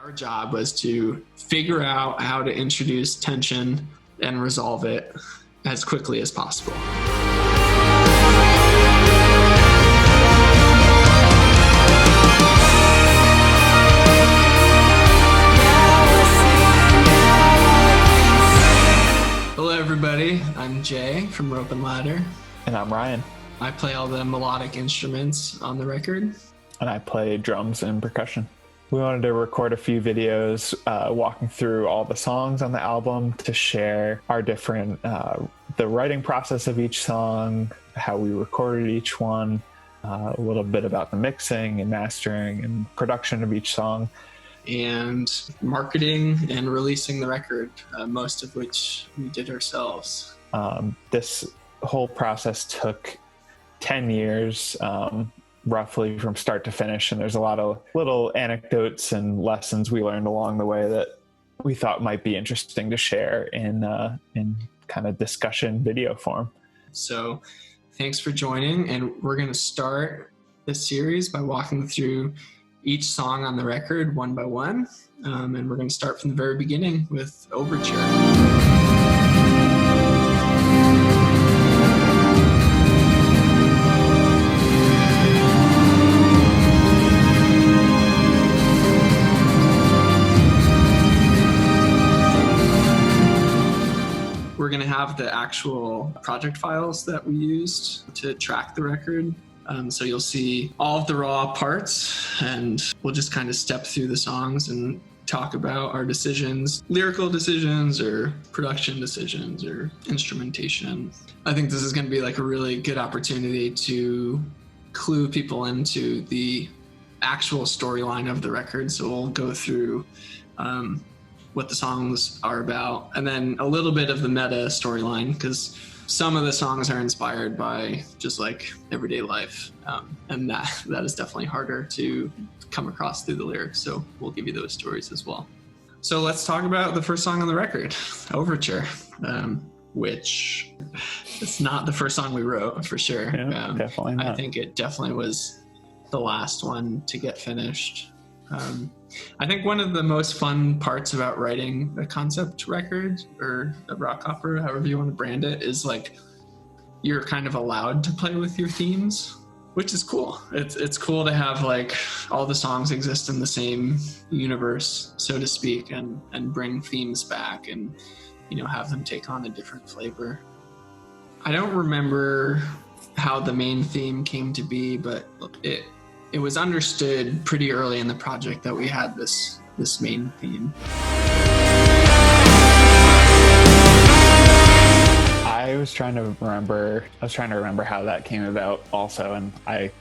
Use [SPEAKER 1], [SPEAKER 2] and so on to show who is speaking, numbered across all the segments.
[SPEAKER 1] Our job was to figure out how to introduce tension and resolve it as quickly as possible. Hello everybody, I'm Jay from Rope and Ladder.
[SPEAKER 2] And I'm Ryan.
[SPEAKER 1] I play all the melodic instruments on the record.
[SPEAKER 2] And I play drums and percussion. We wanted to record a few videos walking through all the songs on the album to share our different, the writing process of each song, how we recorded each one, a little bit about the mixing and mastering and production of each song.
[SPEAKER 1] And marketing and releasing the record, most of which we did ourselves.
[SPEAKER 2] This whole process took 10 years, roughly from start to finish, and there's a lot of little anecdotes and lessons we learned along the way that we thought might be interesting to share in kind of discussion video form. So
[SPEAKER 1] thanks for joining, and we're going to start this series by walking through each song on the record one by one, and we're going to start from the very beginning with Overture. We're going to have the actual project files that we used to track the record. So you'll see all of the raw parts, and we'll just kind of step through the songs and talk about our decisions, lyrical decisions or production decisions or instrumentation. I think this is going to be like a really good opportunity to clue people into the actual storyline of the record. So we'll go through what the songs are about, and then a little bit of the meta storyline, because some of the songs are inspired by just like everyday life, and that is definitely harder to come across through the lyrics, so we'll give you those stories as well. So let's talk about the first song on the record, Overture, which it's not the first song we wrote for sure.
[SPEAKER 2] Yeah, definitely not.
[SPEAKER 1] I think it definitely was the last one to get finished. I think one of the most fun parts about writing a concept record or a rock opera, however you want to brand it, is like you're kind of allowed to play with your themes, which is cool. It's cool to have like all the songs exist in the same universe, so to speak, and bring themes back and, you know, have them take on a different flavor. I don't remember how the main theme came to be, but it was understood pretty early in the project that we had this main theme.
[SPEAKER 2] I was trying to remember how that came about also, and I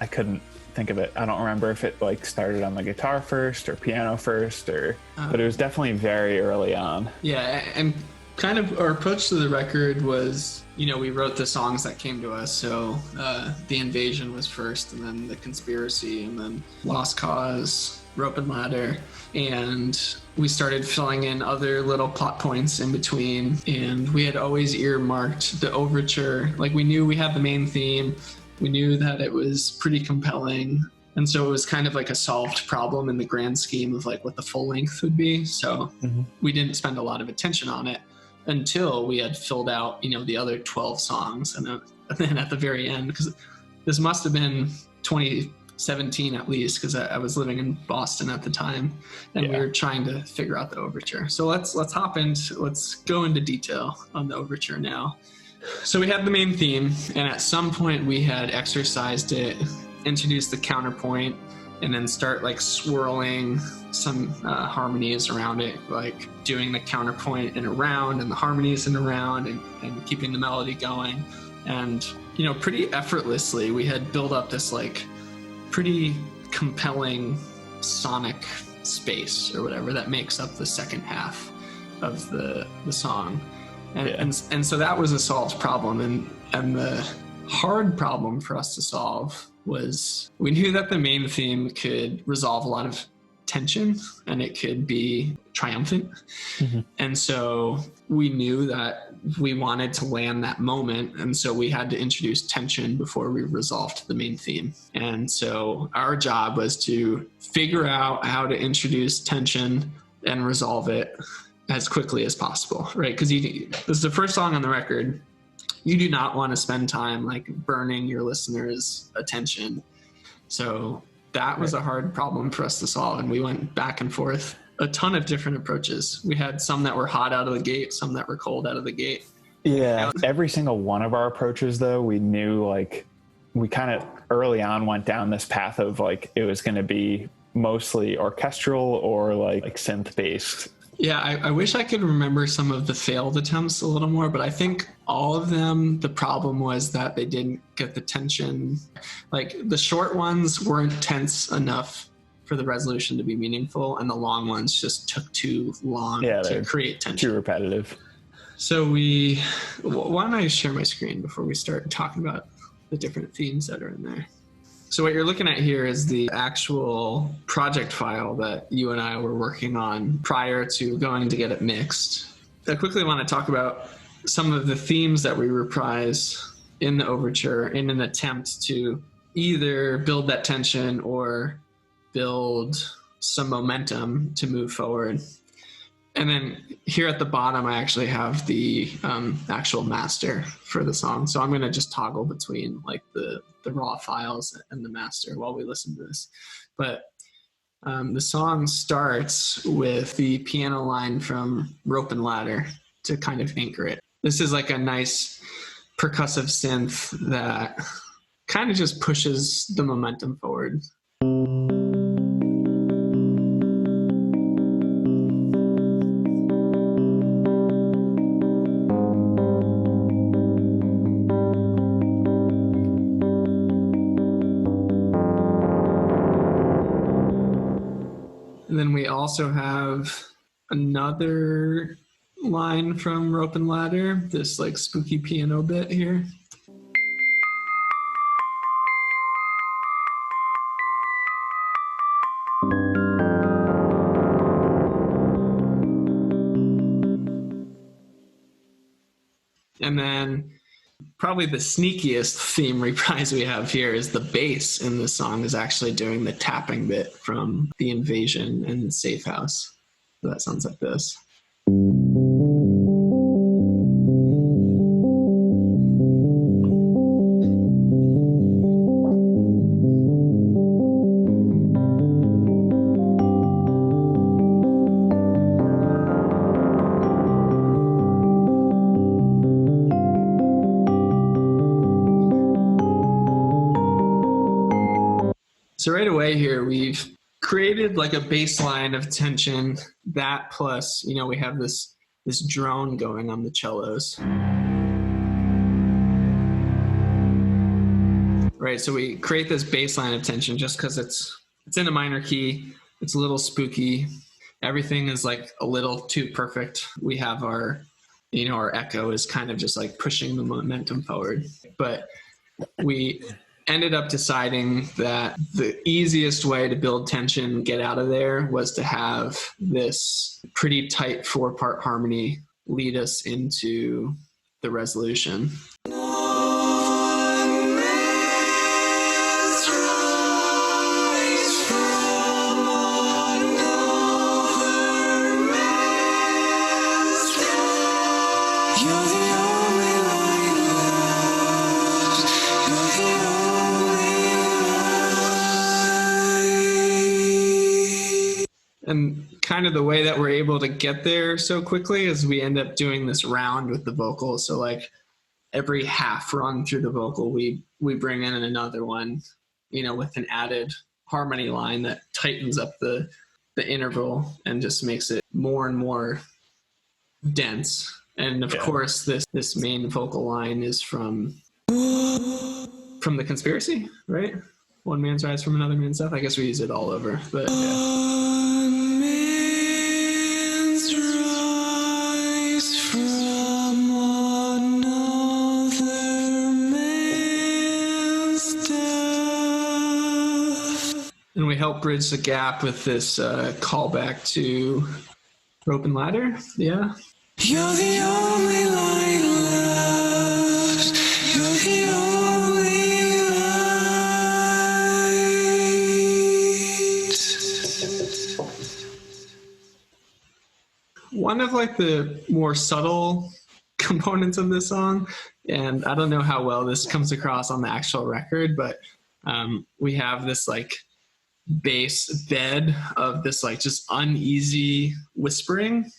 [SPEAKER 2] couldn't think of it. I don't remember if it like started on the guitar first or piano first, but it was definitely very early on.
[SPEAKER 1] Yeah, and kind of our approach to the record was, you know, we wrote the songs that came to us. So The Invasion was first, and then The Conspiracy, and then Lost Cause, Rope and Ladder. And we started filling in other little plot points in between. And we had always earmarked the Overture. Like, we knew we had the main theme. We knew that it was pretty compelling. And so it was kind of like a solved problem in the grand scheme of like what the full length would be. So we didn't spend a lot of attention on it until we had filled out, you know, the other 12 songs. And then at the very end, because this must have been 2017 at least, because I was living in Boston at the time, and we were trying to figure out the Overture. So let's go into detail on the Overture now. So we had the main theme, and at some point we had exercised it, introduced the counterpoint, and then start like swirling some harmonies around it, like doing the counterpoint in a round and the harmonies in a round, and keeping the melody going. And, you know, pretty effortlessly we had built up this like pretty compelling sonic space or whatever that makes up the second half of the song. And so that was a solved problem, and the hard problem for us to solve was we knew that the main theme could resolve a lot of tension and it could be triumphant. Mm-hmm. And so we knew that we wanted to land that moment. And so we had to introduce tension before we resolved the main theme. And so our job was to figure out how to introduce tension and resolve it as quickly as possible, right? Because this is the first song on the record. You do not want to spend time like burning your listeners' attention. So that was a hard problem for us to solve. And we went back and forth a ton of different approaches. We had some that were hot out of the gate, some that were cold out of the gate.
[SPEAKER 2] Yeah. Every single one of our approaches, though, we knew like we kind of early on went down this path of like it was going to be mostly orchestral or like synth based.
[SPEAKER 1] Yeah, I wish I could remember some of the failed attempts a little more, but I think all of them, the problem was that they didn't get the tension. Like the short ones weren't tense enough for the resolution to be meaningful, and the long ones just took too long to create tension.
[SPEAKER 2] Too repetitive.
[SPEAKER 1] So why don't I share my screen before we start talking about the different themes that are in there? So what you're looking at here is the actual project file that you and I were working on prior to going to get it mixed. I quickly want to talk about some of the themes that we reprise in the overture in an attempt to either build that tension or build some momentum to move forward. And then here at the bottom, I actually have the actual master for the song. So I'm going to just toggle between like the raw files and the master while we listen to this. But the song starts with the piano line from Rope and Ladder to kind of anchor it. This is like a nice percussive synth that kind of just pushes the momentum forward. And then we also have another line from Rope and Ladder, this like spooky piano bit here. And then probably the sneakiest theme reprise we have here is the bass in the song is actually doing the tapping bit from The Invasion and Safe House. So that sounds like this. So right away here, we've created like a baseline of tension, that plus, we have this drone going on the cellos. Right, so we create this baseline of tension just because it's in a minor key, it's a little spooky, everything is like a little too perfect. We have our echo is kind of just like pushing the momentum forward. But we ended up deciding that the easiest way to build tension, get out of there, was to have this pretty tight 4-part harmony lead us into the resolution. And kind of the way that we're able to get there so quickly is we end up doing this round with the vocal. So like every half run through the vocal, we bring in another one, with an added harmony line that tightens up the interval and just makes it more and more dense. And of course, this main vocal line is from The Conspiracy, right? One man's rise from another man's death. I guess we use it all over, but yeah. And we help bridge the gap with this callback to Rope and Ladder. Yeah.
[SPEAKER 3] You're the only light left. You're the only light.
[SPEAKER 1] One of like the more subtle components of this song, and I don't know how well this comes across on the actual record, but we have this like bass bed of this like just uneasy whispering.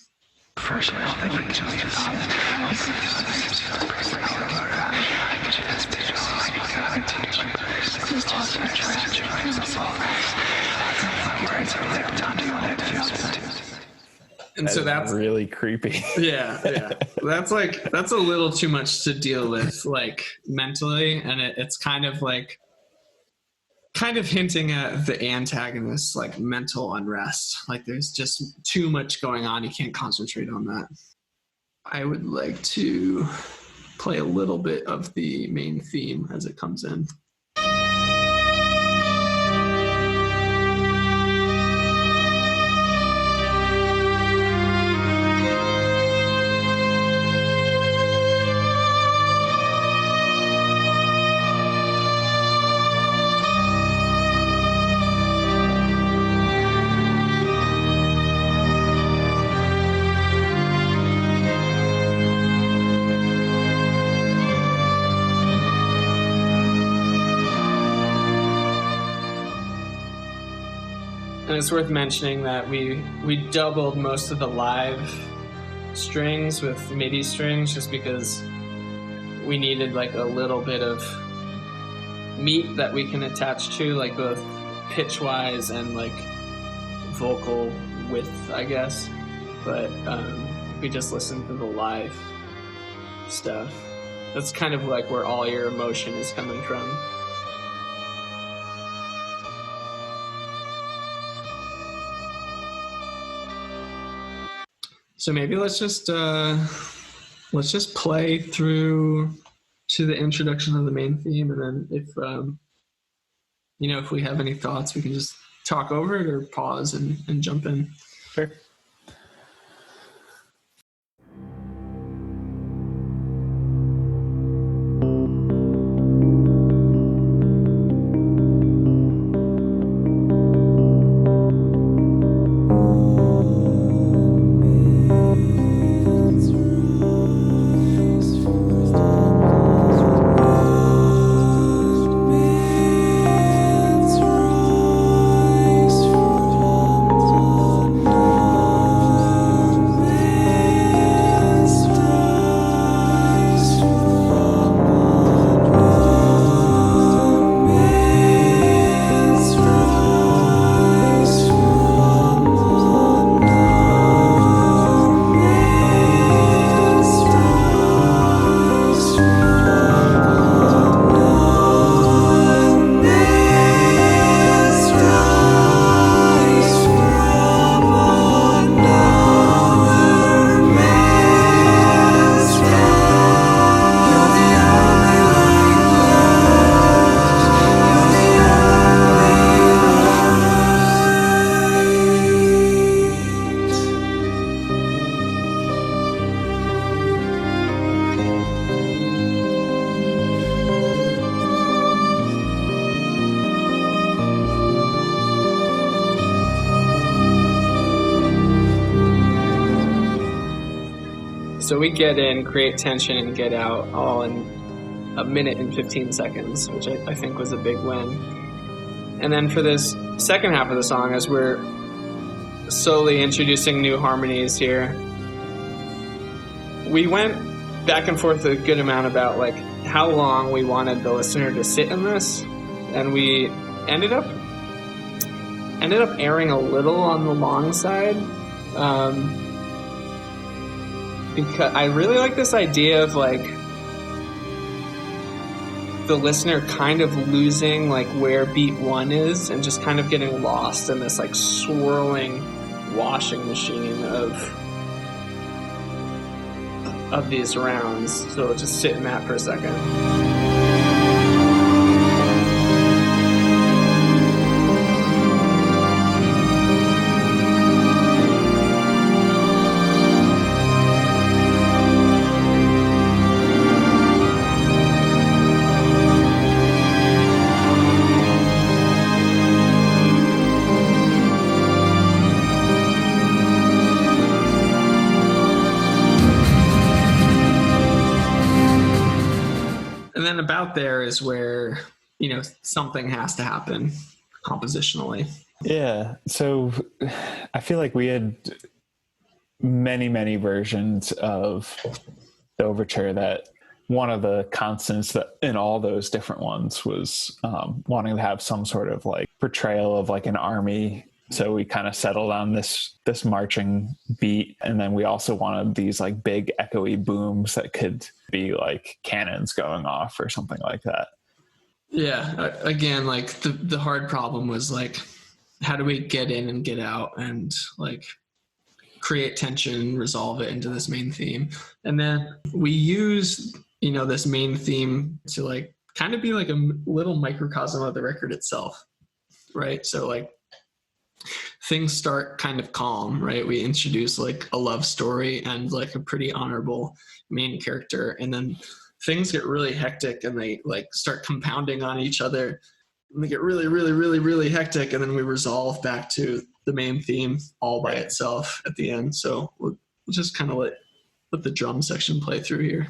[SPEAKER 1] And so that's
[SPEAKER 2] really creepy.
[SPEAKER 1] Yeah. That's a little too much to deal with, like mentally, and it's kind of hinting at the antagonist's like mental unrest. Like there's just too much going on. You can't concentrate on that. I would like to play a little bit of the main theme as it comes in. And it's worth mentioning that we doubled most of the live strings with MIDI strings just because we needed like a little bit of meat that we can attach to, like both pitch-wise and like vocal width, I guess. But we just listened to the live stuff. That's kind of like where all your emotion is coming from. So maybe let's just play through to the introduction of the main theme, and then if if we have any thoughts, we can just talk over it or pause and jump in.
[SPEAKER 2] Sure.
[SPEAKER 1] So we get in, create tension, and get out all in a minute and 15 seconds, which I think was a big win. And then for this second half of the song, as we're slowly introducing new harmonies here, we went back and forth a good amount about like how long we wanted the listener to sit in this, and we ended up erring a little on the long side. Because I really like this idea of like the listener kind of losing like where beat one is and just kind of getting lost in this like swirling washing machine of these rounds. So we'll just sit in that for a second. then about there is where, something has to happen compositionally.
[SPEAKER 2] Yeah. So I feel like we had many versions of the overture, that one of the constants that in all those different ones was wanting to have some sort of like portrayal of like an army. So we kind of settled on this marching beat, and then we also wanted these like big echoey booms that could be like cannons going off or something like that.
[SPEAKER 1] Yeah, again, like the hard problem was like, how do we get in and get out and like create tension, resolve it into this main theme? And then we use, this main theme to like kind of be like a little microcosm of the record itself, right? So like things start kind of calm, right? We introduce like a love story and like a pretty honorable main character, and then things get really hectic and they like start compounding on each other, and they get really hectic, and then we resolve back to the main theme all by itself at the end. So we'll just kind of let the drum section play through here.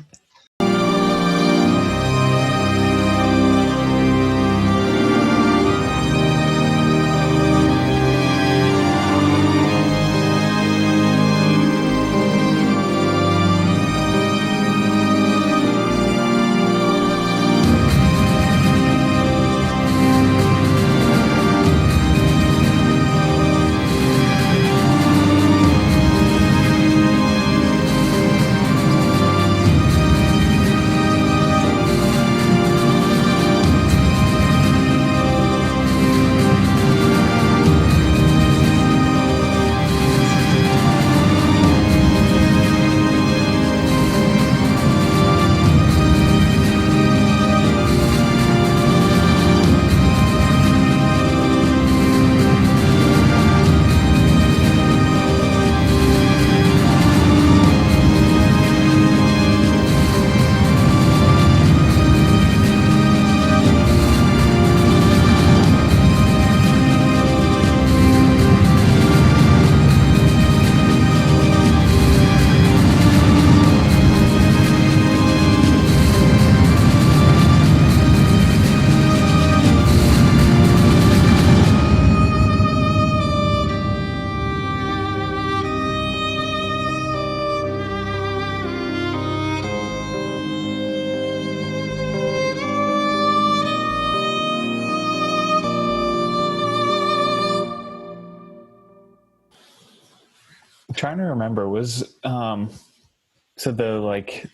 [SPEAKER 2] Trying to remember, was so the like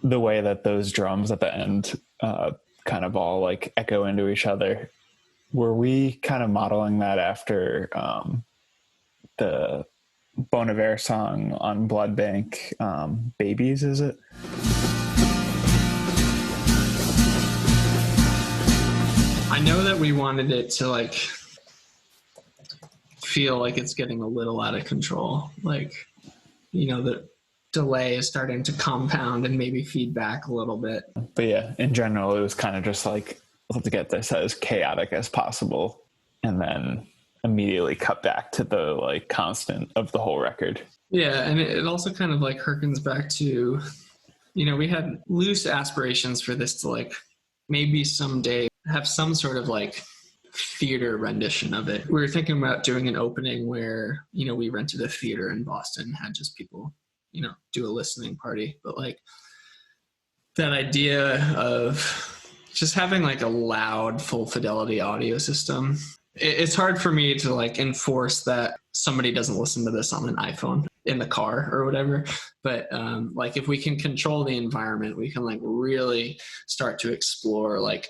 [SPEAKER 2] the way that those drums at the end kind of all like echo into each other, were we kind of modeling that after the Bon Iver song on Blood Bank, Babies, is it?
[SPEAKER 1] I know that we wanted it to like feel like it's getting a little out of control. Like, the delay is starting to compound and maybe feedback a little bit.
[SPEAKER 2] But yeah, in general, it was kind of just like, let's get this as chaotic as possible, and then immediately cut back to the like constant of the whole record.
[SPEAKER 1] Yeah, and it also kind of like harkens back to, we had loose aspirations for this to like maybe someday have some sort of like theater rendition of it. We were thinking about doing an opening where, we rented a theater in Boston, had just people, do a listening party. But like that idea of just having like a loud, full fidelity audio system, it's hard for me to like enforce that somebody doesn't listen to this on an iPhone in the car or whatever. But like if we can control the environment, we can like really start to explore like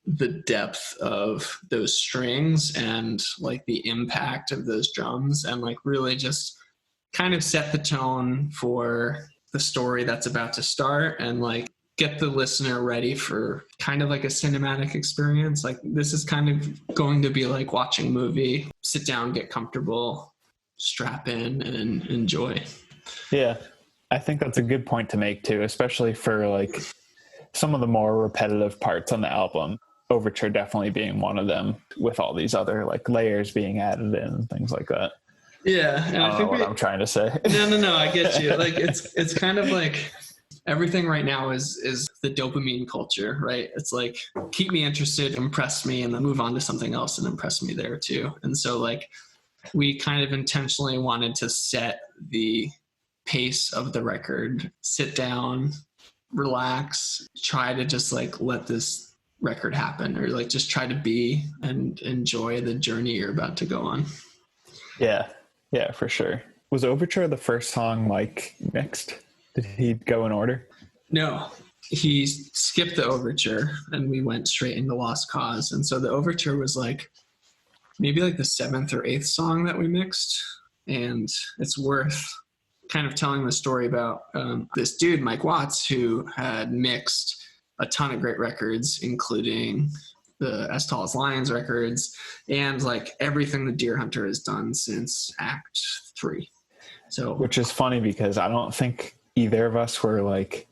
[SPEAKER 1] the depth of those strings and like the impact of those drums, and like really just kind of set the tone for the story that's about to start, and like get the listener ready for kind of like a cinematic experience. Like this is kind of going to be like watching a movie. Sit down, get comfortable, strap in, and enjoy.
[SPEAKER 2] Yeah, I think that's a good point to make too, especially for like some of the more repetitive parts on the album. Overture definitely being one of them, with all these other like layers being added in and things like that.
[SPEAKER 1] Yeah, and
[SPEAKER 2] I don't know what I'm trying to say.
[SPEAKER 1] No, I get you. Like it's kind of like everything right now is the dopamine culture, right? It's like, keep me interested, impress me, and then move on to something else and impress me there too. And so like we kind of intentionally wanted to set the pace of the record, sit down, relax, try to just like let this record happen, or like just try to be and enjoy the journey you're about to go on.
[SPEAKER 2] Yeah, for sure. Was Overture the first song Mike mixed? Did he go in order?
[SPEAKER 1] No, he skipped the Overture and we went straight into Lost Cause. And so the Overture was like maybe like the 7th or 8th song that we mixed. And it's worth kind of telling the story about this dude, Mike Watts, who had mixed a ton of great records, including the As Tall as Lions records and like everything the Deer Hunter has done since Act 3. So,
[SPEAKER 2] which is funny because I don't think either of us were like,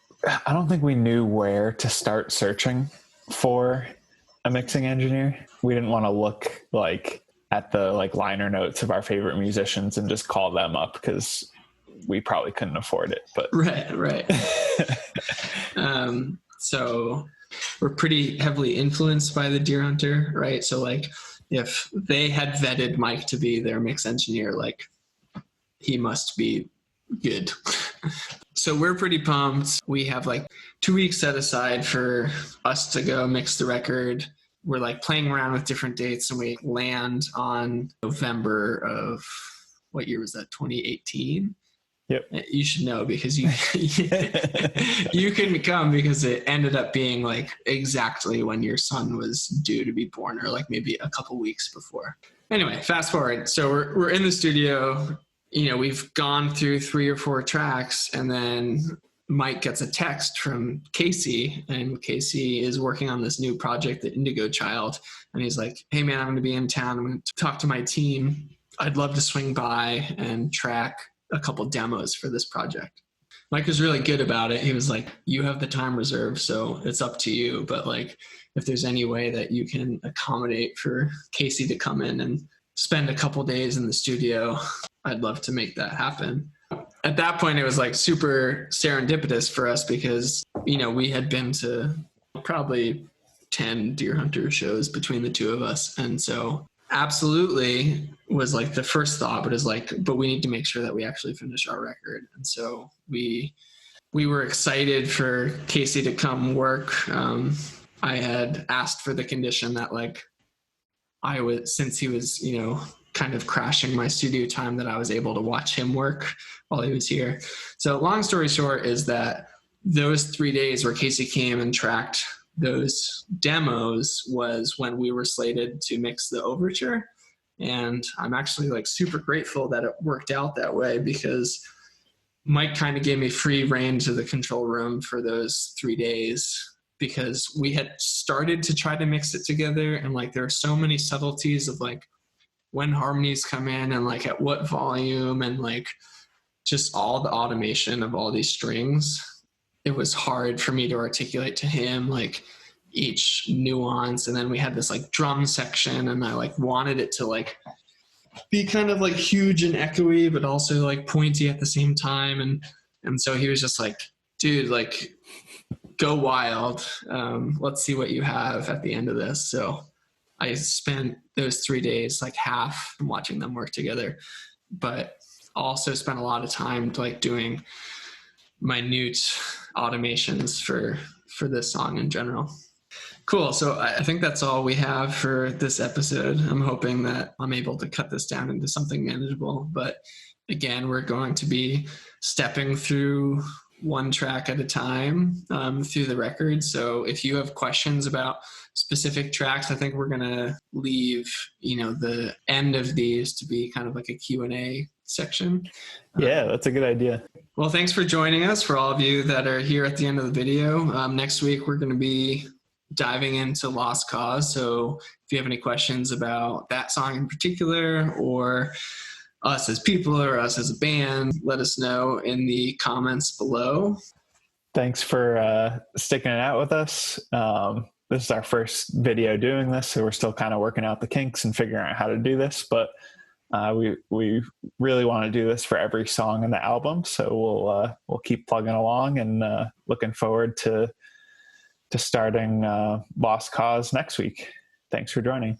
[SPEAKER 2] I don't think we knew where to start searching for a mixing engineer. We didn't want to look like at the like liner notes of our favorite musicians and just call them up because we probably couldn't afford it. But
[SPEAKER 1] right. So we're pretty heavily influenced by the Deer Hunter, right? So like if they had vetted Mike to be their mix engineer, like he must be good. So we're pretty pumped. We have like 2 weeks set aside for us to go mix the record. We're like playing around with different dates and we land on November of, what year was that? 2018.
[SPEAKER 2] Yep.
[SPEAKER 1] You should know because you you couldn't come because it ended up being like exactly when your son was due to be born, or like maybe a couple weeks before. Anyway, fast forward. So we're in the studio. You know, we've gone through 3 or 4 tracks, and then Mike gets a text from Casey, and Casey is working on this new project, the Indigo Child, and he's like, "Hey man, I'm going to be in town. I'm going to talk to my team. I'd love to swing by and track a couple demos for this project." Mike was really good about it. He was like, "You have the time reserved, so it's up to you. But like, if there's any way that you can accommodate for Casey to come in and spend a couple days in the studio, I'd love to make that happen." At that point, it was like super serendipitous for us because, you know, we had been to probably 10 Deer Hunter shows between the two of us. And so absolutely was like the first thought, but is like, but we need to make sure that we actually finish our record. And so we were excited for Casey to come work. I had asked for the condition that like I was, since he was, you know, kind of crashing my studio time, that I was able to watch him work while he was here. So long story short is that those 3 days where Casey came and tracked those demos was when we were slated to mix the Overture. And I'm actually like super grateful that it worked out that way, because Mike kind of gave me free rein to the control room for those 3 days, because we had started to try to mix it together. And like, there are so many subtleties of like when harmonies come in and like at what volume, and like just all the automation of all these strings. It was hard for me to articulate to him like each nuance. And then we had this like drum section, and I like wanted it to like be kind of like huge and echoey, but also like pointy at the same time. And so he was just like, "Dude, like go wild. Let's see what you have at the end of this." So I spent those 3 days, like half watching them work together, but also spent a lot of time like doing minute automations for this song in general. Cool. So I think that's all we have for this episode. I'm hoping that I'm able to cut this down into something manageable, but again, we're going to be stepping through one track at a time through the record. So if you have questions about specific tracks, I think we're going to leave, you know, the end of these to be kind of like a Q&A section.
[SPEAKER 2] Yeah, that's a good idea.
[SPEAKER 1] Well, thanks for joining us. For all of you that are here at the end of the video, next week we're going to be diving into Lost Cause. So if you have any questions about that song in particular, or us as people or us as a band, let us know in the comments below.
[SPEAKER 2] Thanks for sticking it out with us. This is our first video doing this, so we're still kind of working out the kinks and figuring out how to do this, but We really want to do this for every song in the album, so we'll keep plugging along, and looking forward to starting Lost Cause next week. Thanks for joining.